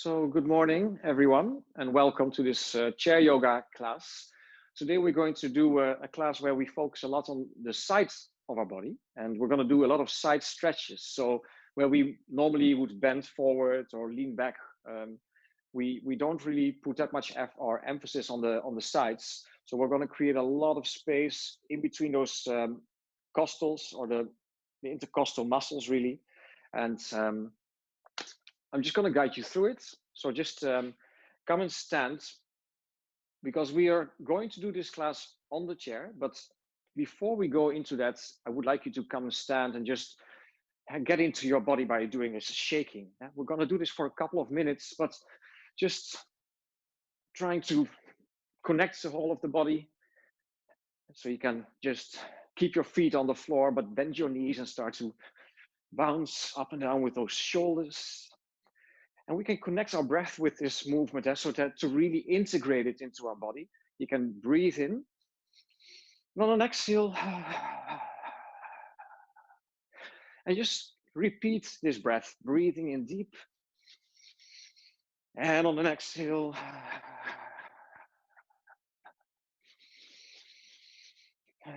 So good morning, everyone, and welcome to this chair yoga class. Today we're going to do a class where we focus a lot on the sides of our body, and we're going to do a lot of side stretches. So where we normally would bend forward or lean back, we don't really put that much or emphasis on the sides. So we're going to create a lot of space in between those costals or the intercostal muscles, really, and I'm just going to guide you through it. So just come and stand, because we are going to do this class on the chair. But before we go into that, I would like you to come and stand and just get into your body by doing this shaking. We're going to do this for a couple of minutes, but just trying to connect the whole of the body. So you can just keep your feet on the floor, but bend your knees and start to bounce up and down with those shoulders. And we can connect our breath with this movement so that to really integrate it into our body. You can breathe in. And on an exhale, and just repeat this breath, breathing in deep. And on an exhale, so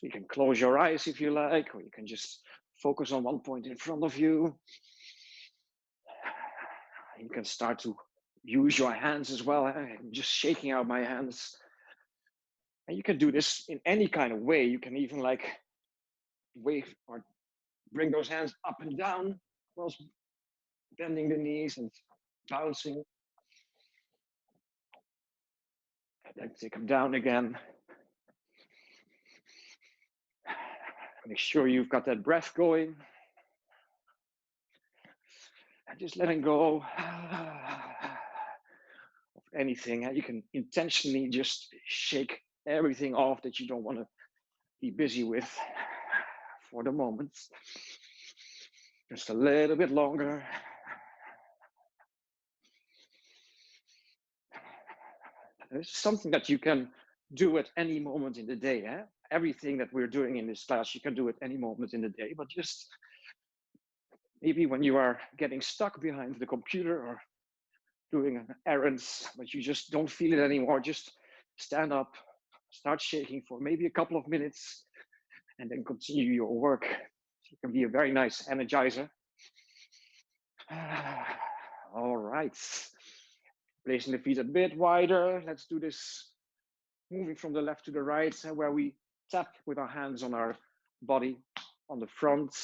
you can close your eyes if you like, or you can just focus on one point in front of you. You can start to use your hands as well. I'm just shaking out my hands. And you can do this in any kind of way. You can even like wave or bring those hands up and down whilst bending the knees and bouncing. And then take them down again. Make sure you've got that breath going. And just letting go of anything. You can intentionally just shake everything off that you don't want to be busy with for the moment. Just a little bit longer. It's something that you can do at any moment in the day. Everything that we're doing in this class, you can do at any moment in the day, but just maybe when you are getting stuck behind the computer or doing errands, but you just don't feel it anymore, just stand up, start shaking for maybe a couple of minutes, and then continue your work. It can be a very nice energizer. All right. Placing the feet a bit wider. Let's do this moving from the left to the right, where we tap with our hands on our body, on the front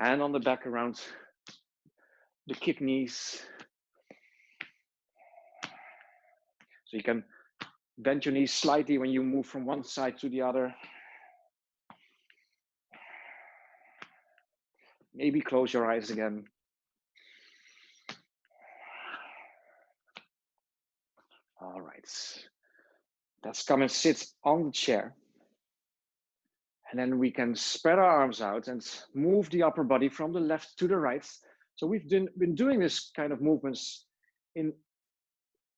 and on the back around the kidneys. So you can bend your knees slightly when you move from one side to the other. Maybe close your eyes again. All right. Let's come and sit on the chair. And then we can spread our arms out and move the upper body from the left to the right. So we've been doing this kind of movements in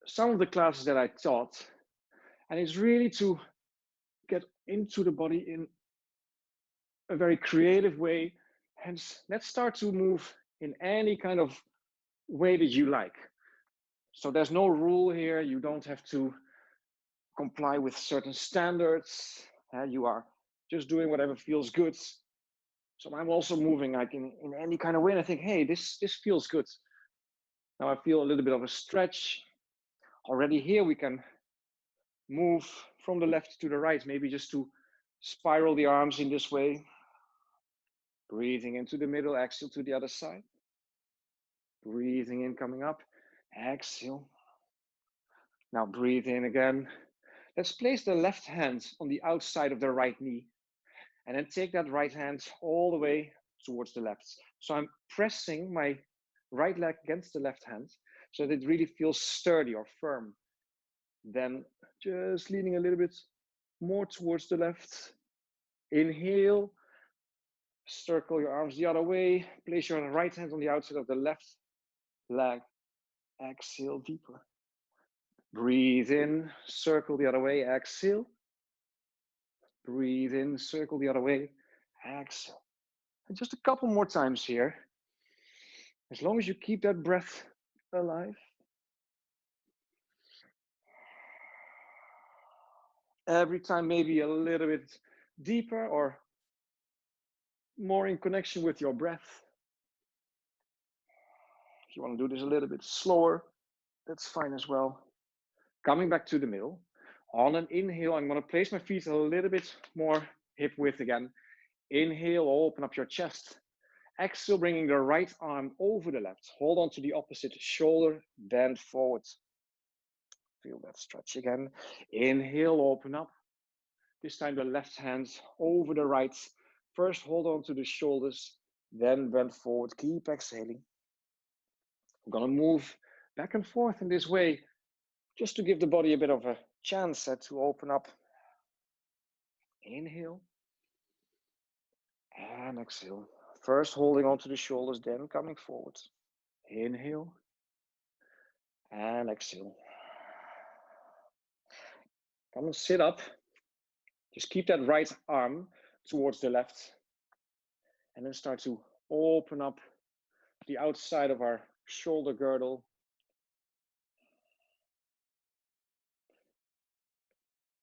some of the classes that I taught. And it's really to get into the body in a very creative way. Hence, let's start to move in any kind of way that you like. So there's no rule here. You don't have to comply with certain standards. You are just doing whatever feels good. So I'm also moving like in any kind of way. And I think, hey, this feels good. Now I feel a little bit of a stretch. Already here we can move from the left to the right, maybe just to spiral the arms in this way. Breathing into the middle, exhale to the other side. Breathing in, coming up, exhale. Now breathe in again. Let's place the left hand on the outside of the right knee. And then take that right hand all the way towards the left. So I'm pressing my right leg against the left hand so that it really feels sturdy or firm. Then just leaning a little bit more towards the left. Inhale. Circle your arms the other way. Place your right hand on the outside of the left leg. Exhale deeper. Breathe in. Circle the other way. Exhale. Breathe in. Circle the other way. Exhale. And just a couple more times here. As long as you keep that breath alive. Every time maybe a little bit deeper or more in connection with your breath. If you want to do this a little bit slower, that's fine as well. Coming back to the middle. On an inhale, I'm going to place my feet a little bit more hip width again. Inhale, open up your chest. Exhale, bringing the right arm over the left. Hold on to the opposite shoulder, bend forward. Feel that stretch again. Inhale, open up. This time the left hand over the right. First, hold on to the shoulders, then bend forward. Keep exhaling. I'm going to move back and forth in this way, just to give the body a bit of a chance to open up. Inhale and exhale. First, holding on to the shoulders, then coming forward. Inhale and exhale. Come and sit up. Just keep that right arm towards the left. And then start to open up the outside of our shoulder girdle.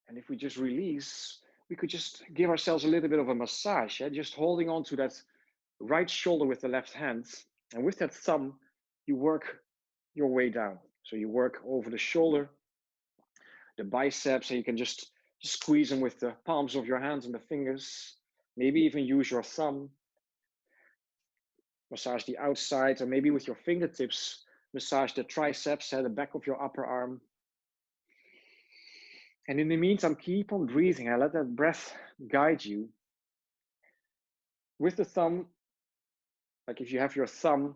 And if we just release, we could just give ourselves a little bit of a massage, just holding on to that right shoulder with the left hand. And with that thumb, you work your way down. So you work over the shoulder, the biceps, and you can just squeeze them with the palms of your hands and the fingers. Maybe even use your thumb. Massage the outside, or maybe with your fingertips, massage the triceps, the back of your upper arm. And in the meantime, keep on breathing and let that breath guide you. With the thumb, like if you have your thumb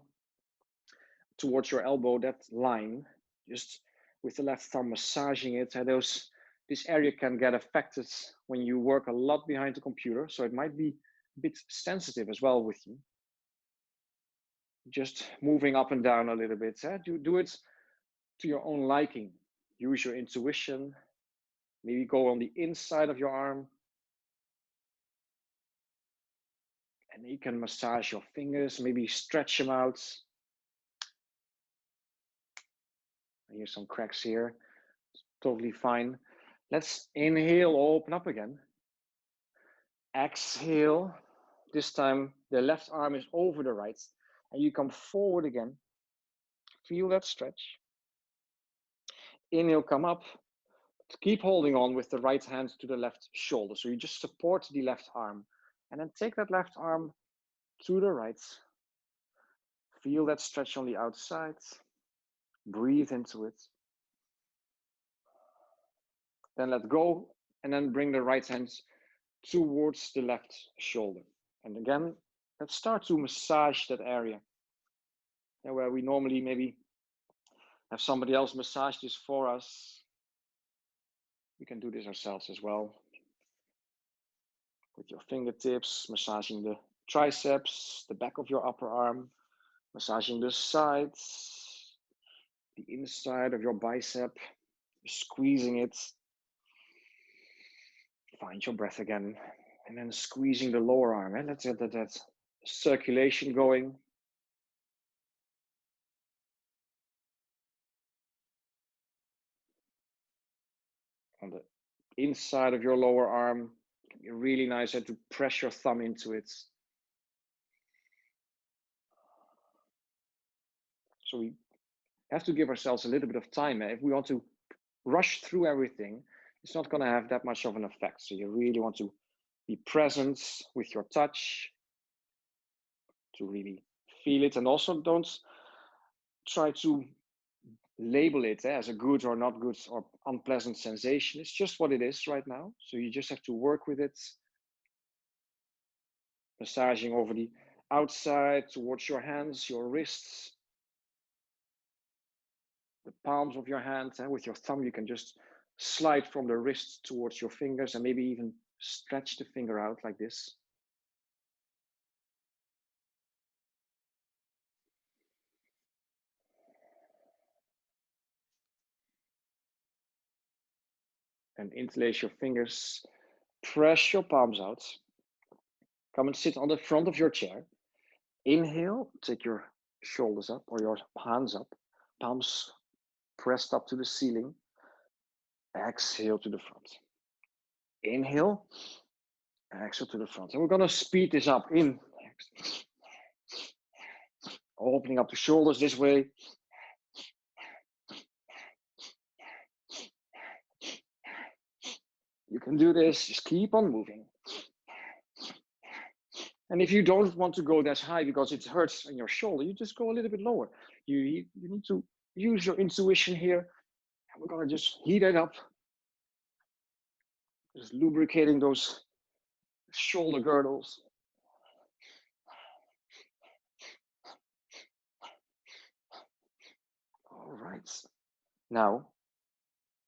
towards your elbow, that line, just with the left thumb massaging it, this area can get affected when you work a lot behind the computer, so it might be a bit sensitive as well with you. Just moving up and down a little bit. Do it to your own liking. Use your intuition. Maybe go on the inside of your arm. And you can massage your fingers, maybe stretch them out. I hear some cracks here. Totally fine. Let's inhale, open up again. Exhale. This time the left arm is over the right. And you come forward again. Feel that stretch. Inhale, come up. Keep holding on with the right hand to the left shoulder. So you just support the left arm. And then take that left arm to the right. Feel that stretch on the outside. Breathe into it. Then let go. And then bring the right hand towards the left shoulder. And again, let's start to massage that area. And where we normally maybe have somebody else massage this for us, we can do this ourselves as well. With your fingertips, massaging the triceps, the back of your upper arm, massaging the sides, the inside of your bicep, squeezing it. Find your breath again. And then squeezing the lower arm. Let's get that circulation going. On the inside of your lower arm, it can be really nice to press your thumb into it. So we have to give ourselves a little bit of time. If we want to rush through everything, it's not going to have that much of an effect. So you really want to be present with your touch to really feel it. And also don't try to label it as a good or not good or unpleasant sensation. It's just what it is right now. So you just have to work with it. Massaging over the outside towards your hands, your wrists, the palms of your hands. And with your thumb, you can just slide from the wrist towards your fingers and maybe even stretch the finger out like this. And interlace your fingers, press your palms out. Come and sit on the front of your chair. Inhale, take your shoulders up or your hands up, palms pressed up to the ceiling. Exhale to the front. Inhale, exhale to the front. And we're going to speed this up. In, opening up the shoulders this way. You can do this, just keep on moving. And if you don't want to go that high because it hurts in your shoulder, you just go a little bit lower. You need to use your intuition here. And we're going to just heat it up. Just lubricating those shoulder girdles. All right. Now,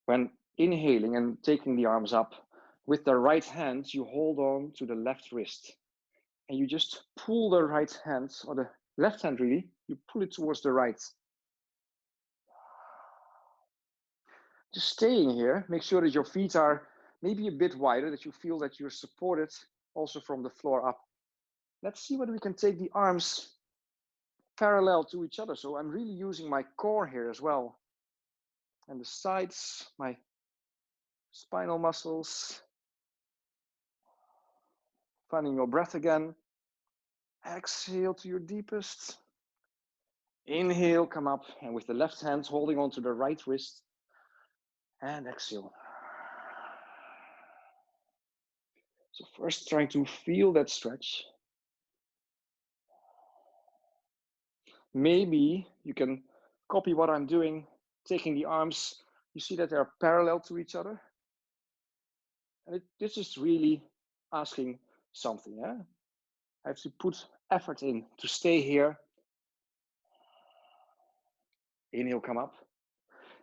when inhaling and taking the arms up, with the right hand, you hold on to the left wrist. And you just pull the right hand, or the left hand really, you pull it towards the right. Just staying here, make sure that your feet are maybe a bit wider, that you feel that you're supported also from the floor up. Let's see whether we can take the arms parallel to each other. So I'm really using my core here as well. And the sides, my spinal muscles. Finding your breath again. Exhale to your deepest. Inhale, come up, and with the left hand holding on to the right wrist. And exhale. So first trying to feel that stretch. Maybe you can copy what I'm doing, taking the arms. You see that they're parallel to each other. And this is really asking something. Yeah? I have to put effort in to stay here. Inhale, come up.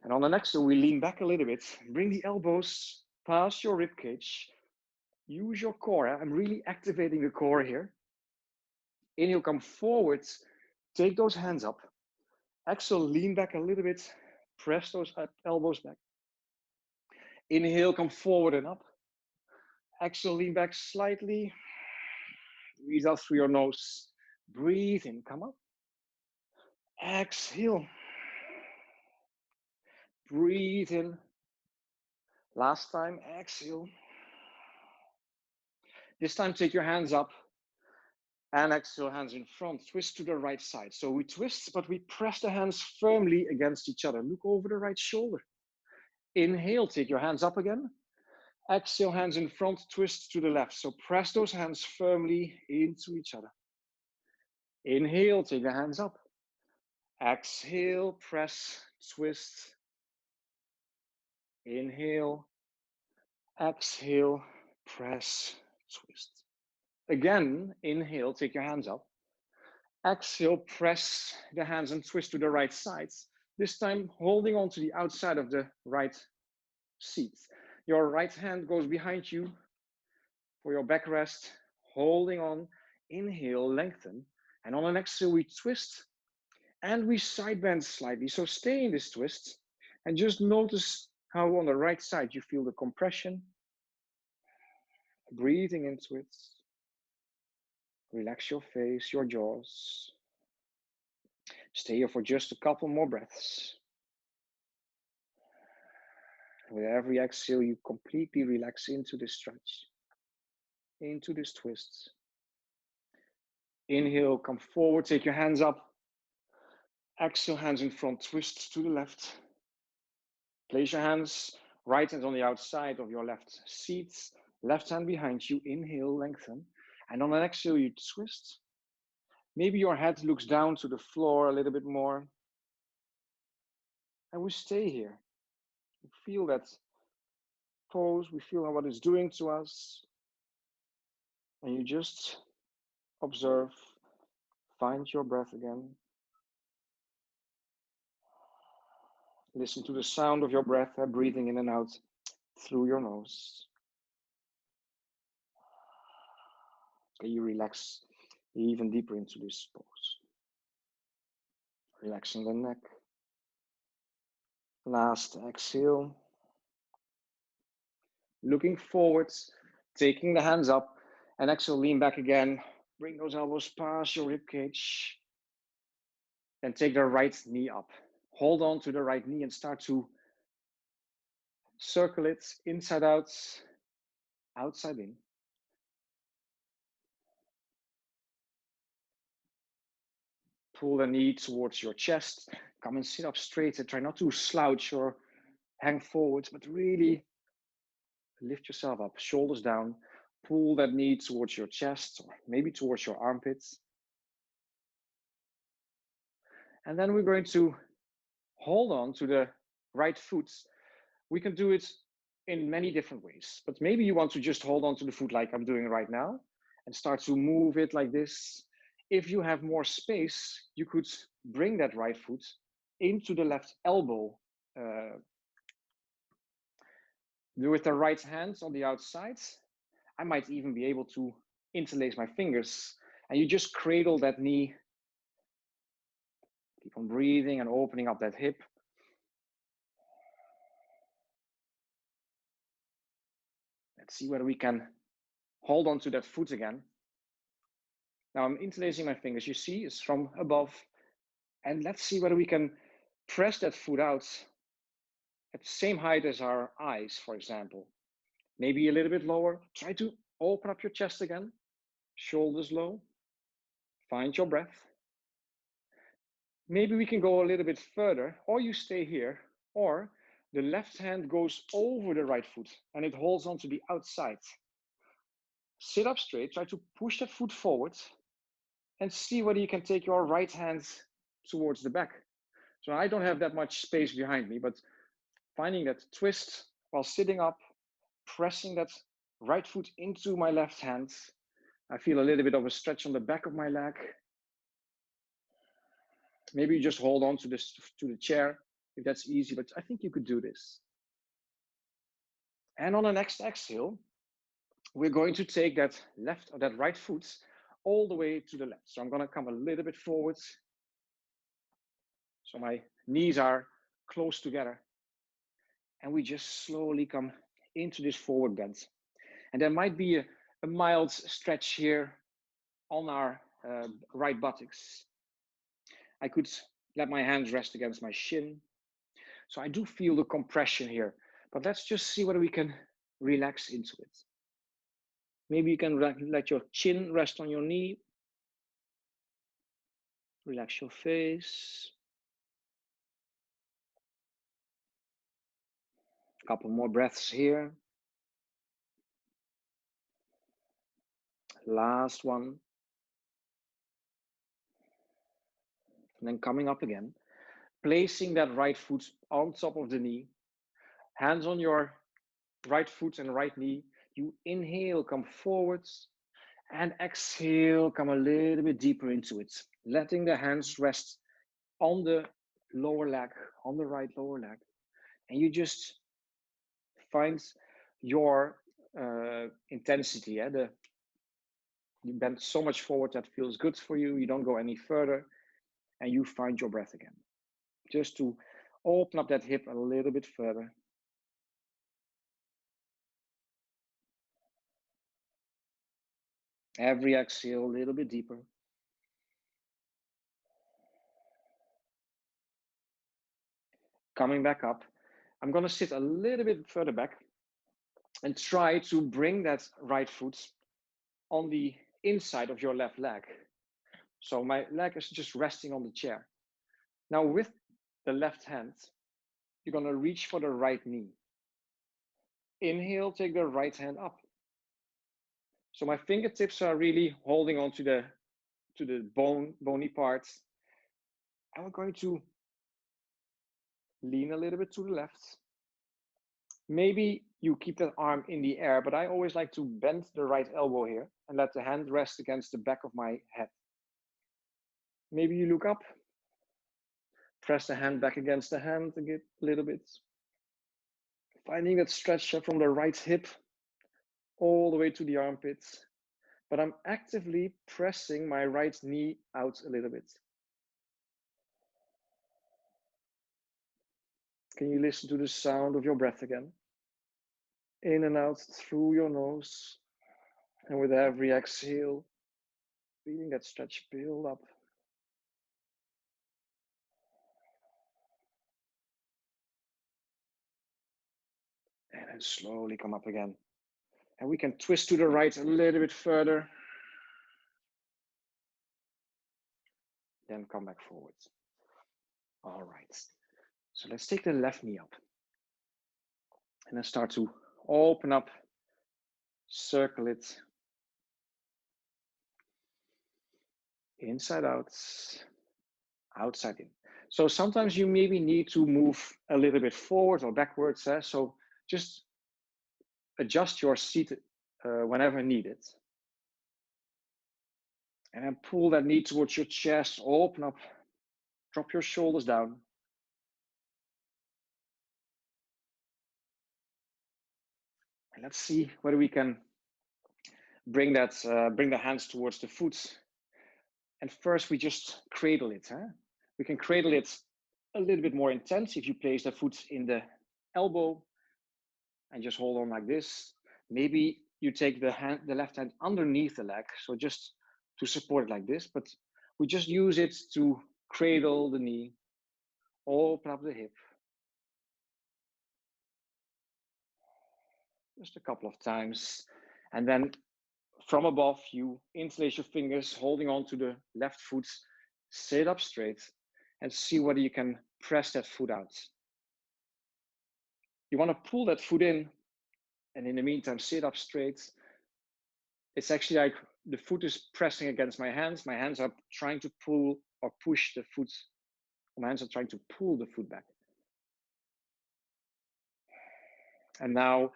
And on the next one, we lean back a little bit. Bring the elbows past your rib cage. Use your core. I'm really activating the core here. Inhale, come forward. Take those hands up. Exhale, lean back a little bit. Press those elbows back. Inhale, come forward and up. Exhale, lean back slightly. Breathe out through your nose. Breathe in, come up. Exhale. Breathe in. Last time, exhale. This time, take your hands up. And exhale, hands in front. Twist to the right side. So we twist, but we press the hands firmly against each other. Look over the right shoulder. Inhale, take your hands up again. Exhale, hands in front, twist to the left. So press those hands firmly into each other. Inhale, take the hands up. Exhale, press, twist. Inhale, exhale, press, twist. Again, inhale, take your hands up. Exhale, press the hands and twist to the right side. This time, holding on to the outside of the right seat. Your right hand goes behind you for your backrest, holding on. Inhale, lengthen. And on the exhale, we twist and we side bend slightly. So stay in this twist and just notice how on the right side you feel the compression. Breathing into it. Relax your face, your jaws. Stay here for just a couple more breaths. With every exhale, you completely relax into this stretch, into this twist. Inhale, come forward, take your hands up. Exhale, hands in front, twist to the left. Place your hands, right hand on the outside of your left seat, left hand behind you. Inhale, lengthen. And on the exhale, you twist. Maybe your head looks down to the floor a little bit more. And we stay here. We feel that pose, we feel what it's doing to us. And you just observe, find your breath again. Listen to the sound of your breath, breathing in and out through your nose. Okay, you relax even deeper into this pose. Relaxing the neck. Last exhale. Looking forward, taking the hands up, and exhale, lean back again. Bring those elbows past your rib cage. Then take the right knee up. Hold on to the right knee and start to circle it inside out, outside in. Pull the knee towards your chest. Come and sit up straight and try not to slouch or hang forward, but really lift yourself up, shoulders down. Pull that knee towards your chest or maybe towards your armpits. And then we're going to hold on to the right foot. We can do it in many different ways, but maybe you want to just hold on to the foot like I'm doing right now and start to move it like this. If you have more space, you could bring that right foot into the left elbow. With the right hand on the outside. I might even be able to interlace my fingers, and you just cradle that knee. Keep on breathing and opening up that hip. Let's see whether we can hold on to that foot again. Now I'm interlacing my fingers, you see, it's from above. And let's see whether we can press that foot out at the same height as our eyes, for example. Maybe a little bit lower. Try to open up your chest again. Shoulders low. Find your breath. Maybe we can go a little bit further, or you stay here, or the left hand goes over the right foot and it holds on to the outside. Sit up straight, try to push that foot forward and see whether you can take your right hand towards the back. So I don't have that much space behind me, but finding that twist while sitting up, pressing that right foot into my left hand. I feel a little bit of a stretch on the back of my leg. Maybe you just hold on to the chair if that's easy, but I think you could do this. And on the next exhale, we're going to take that right foot all the way to the left. So I'm going to come a little bit forward. So my knees are close together. And we just slowly come into this forward bend. And there might be a mild stretch here on our right buttocks. I could let my hands rest against my shin. So I do feel the compression here, but let's just see whether we can relax into it. Maybe you can let your chin rest on your knee. Relax your face. A couple more breaths here. Last one. And then coming up again, placing that right foot on top of the knee, hands on your right foot and right knee. You inhale, come forwards, and exhale, come a little bit deeper into it, letting the hands rest on the lower leg, on the right lower leg. And you just find your intensity. You bend so much forward that feels good for you. You don't go any further, and you find your breath again. Just to open up that hip a little bit further. Every exhale, a little bit deeper. Coming back up. I'm going to sit a little bit further back and try to bring that right foot on the inside of your left leg. So my leg is just resting on the chair. Now with the left hand, you're going to reach for the right knee. Inhale, take the right hand up. So my fingertips are really holding on to the bony parts. And we're going to lean a little bit to the left. Maybe you keep that arm in the air, but I always like to bend the right elbow here and let the hand rest against the back of my head. Maybe you look up, press the hand back against the hand a little bit. Finding that stretch from the right hip all the way to the armpits. But I'm actively pressing my right knee out a little bit. Can you listen to the sound of your breath again? In and out through your nose. And with every exhale, feeling that stretch build up. And slowly come up again. And we can twist to the right a little bit further. Then come back forward. All right. So let's take the left knee up. And then start to open up, circle it. Inside out, outside in. So sometimes you maybe need to move a little bit forward or backwards. So just adjust your seat whenever needed. And then pull that knee towards your chest, open up, drop your shoulders down. And let's see whether we can bring the hands towards the foot. And first we just cradle it. We can cradle it a little bit more intense if you place the foot in the elbow and just hold on like this. Maybe you take the left hand underneath the leg, so just to support it like this, but we just use it to cradle the knee, open up the hip. Just a couple of times. And then from above, you interlace your fingers, holding on to the left foot, sit up straight, and see whether you can press that foot out. You want to pull that foot in, and in the meantime, sit up straight. It's actually like the foot is pressing against my hands. My hands are trying to pull or push the foot. My hands are trying to pull the foot back. And now,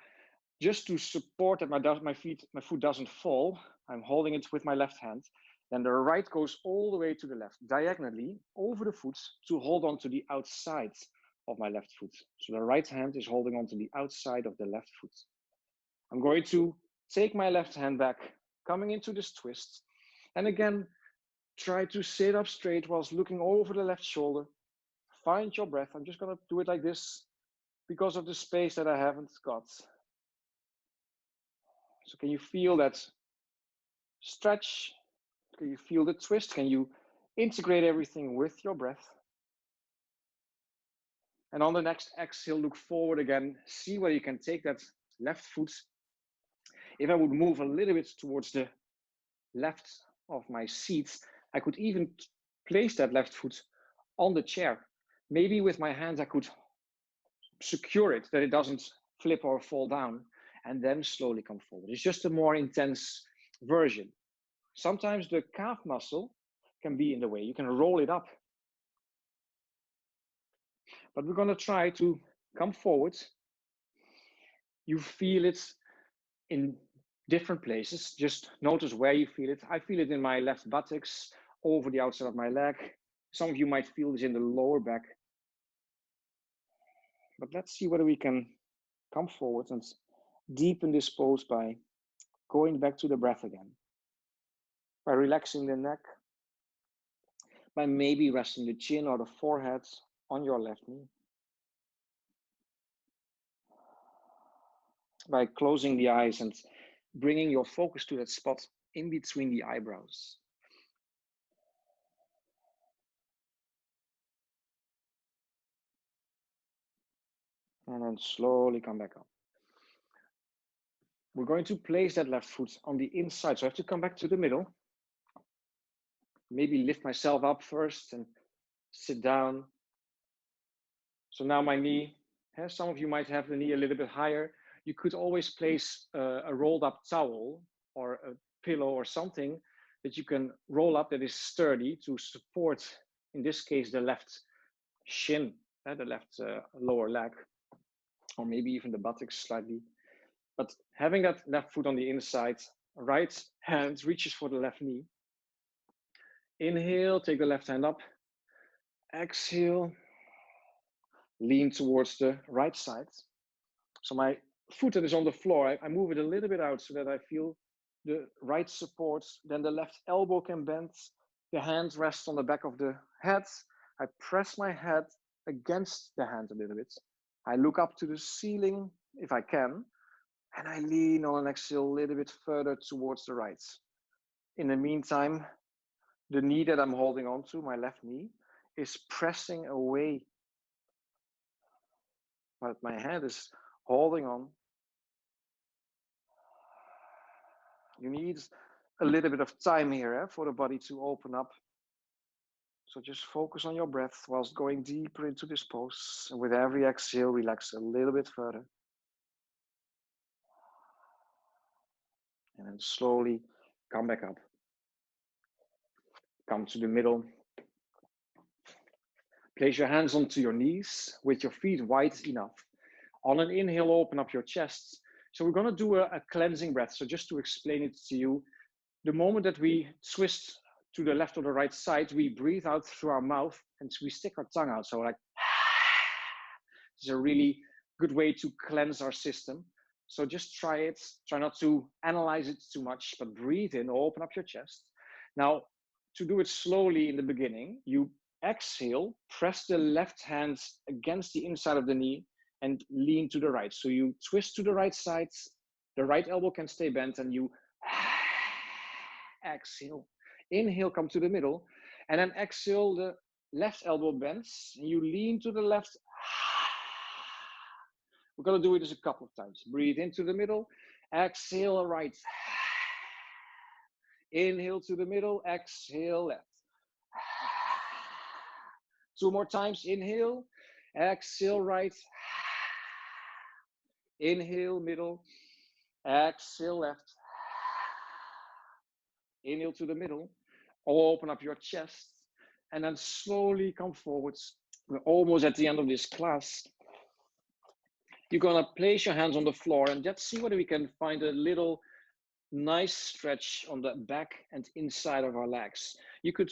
just to support that my foot doesn't fall, I'm holding it with my left hand. Then the right goes all the way to the left, diagonally over the foot to hold on to the outside of my left foot. So the right hand is holding on to the outside of the left foot. I'm going to take my left hand back, coming into this twist. And again, try to sit up straight whilst looking over the left shoulder. Find your breath. I'm just going to do it like this because of the space that I haven't got. So can you feel that stretch? Can you feel the twist? Can you integrate everything with your breath? And on the next exhale, look forward again. See whether you can take that left foot. If I would move a little bit towards the left of my seat, I could even place that left foot on the chair. Maybe with my hands, I could secure it, that it doesn't flip or fall down, and then slowly come forward. It's just a more intense version. Sometimes the calf muscle can be in the way. You can roll it up. But we're going to try to come forward. You feel it in different places. Just notice where you feel it. I feel it in my left buttocks, over the outside of my leg. Some of you might feel this in the lower back. But let's see whether we can come forward and deepen this pose by going back to the breath again. By relaxing the neck, by maybe resting the chin or the forehead on your left knee. By closing the eyes and bringing your focus to that spot in between the eyebrows. And then slowly come back up. We're going to place that left foot on the inside. So I have to come back to the middle. Maybe lift myself up first and sit down. So now my knee, some of you might have the knee a little bit higher. You could always place a rolled up towel or a pillow or something that you can roll up that is sturdy to support, in this case, the left shin, the left lower leg, or maybe even the buttocks slightly. But having that left foot on the inside, right hand reaches for the left knee. Inhale, take the left hand up. Exhale, lean towards the right side. So my foot that is on the floor, I move it a little bit out so that I feel the right support. Then the left elbow can bend. The hand rests on the back of the head. I press my head against the hand a little bit. I look up to the ceiling if I can, and I lean on an exhale a little bit further towards the right. In the meantime, the knee that I'm holding on to, my left knee, is pressing away. But my hand is holding on. You need a little bit of time here for the body to open up. So just focus on your breath whilst going deeper into this pose. And with every exhale, relax a little bit further. And then slowly come back up. Come to the middle. Place your hands onto your knees with your feet wide enough. On an inhale, open up your chest. So we're going to do a cleansing breath. So just to explain it to you, the moment that we twist to the left or the right side, we breathe out through our mouth and we stick our tongue out. So like, it's a really good way to cleanse our system. So just try it. Try not to analyze it too much, but breathe in, open up your chest. Now, to do it slowly in the beginning, you exhale, press the left hand against the inside of the knee and lean to the right. So you twist to the right side, the right elbow can stay bent, and you exhale. Inhale, come to the middle, and then exhale, the left elbow bends, and you lean to the left. We're going to do it a couple of times. Breathe into the middle, exhale right. Inhale to the middle, exhale left. 2 more times. Inhale, exhale right. Inhale middle, exhale left. Inhale to the middle, open up your chest, and then slowly come forwards. We're almost at the end of this class. You're gonna place your hands on the floor and just see whether we can find a little nice stretch on the back and inside of our legs. You could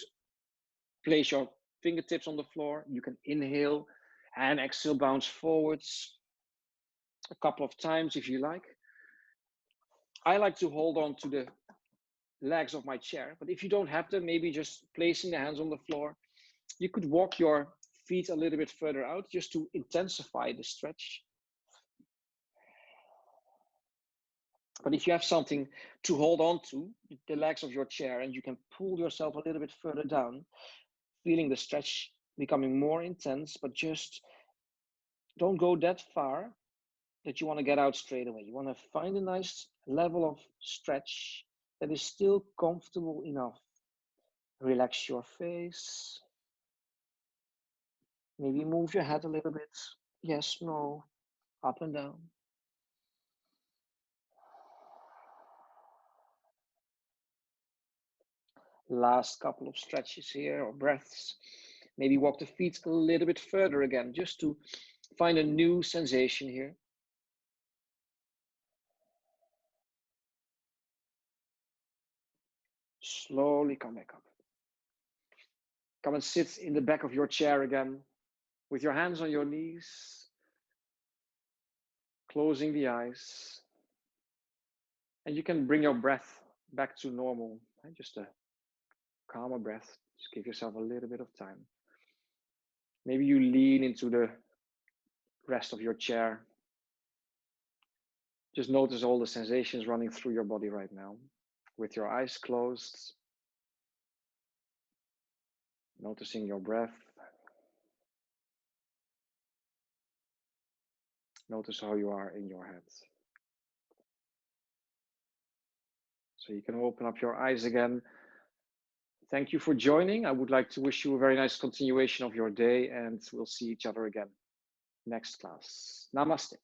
place your fingertips on the floor. You can inhale and exhale, bounce forwards a couple of times if you like. I like to hold on to the legs of my chair, but if you don't have them, maybe just placing the hands on the floor. You could walk your feet a little bit further out just to intensify the stretch. But if you have something to hold on to, the legs of your chair, and you can pull yourself a little bit further down, feeling the stretch becoming more intense, but just don't go that far that you want to get out straight away. You want to find a nice level of stretch that is still comfortable enough. Relax your face. Maybe move your head a little bit. Yes, no, up and down. Last couple of stretches here or breaths. Maybe walk the feet a little bit further again, just to find a new sensation here. Slowly come back up. Come and sit in the back of your chair again with your hands on your knees, closing the eyes. And you can bring your breath back to normal, just a calmer breath. Just give yourself a little bit of time. Maybe you lean into the rest of your chair. Just notice all the sensations running through your body right now. With your eyes closed, noticing your breath. Notice how you are in your head. So you can open up your eyes again. Thank you for joining. I would like to wish you a very nice continuation of your day, and we'll see each other again next class. Namaste.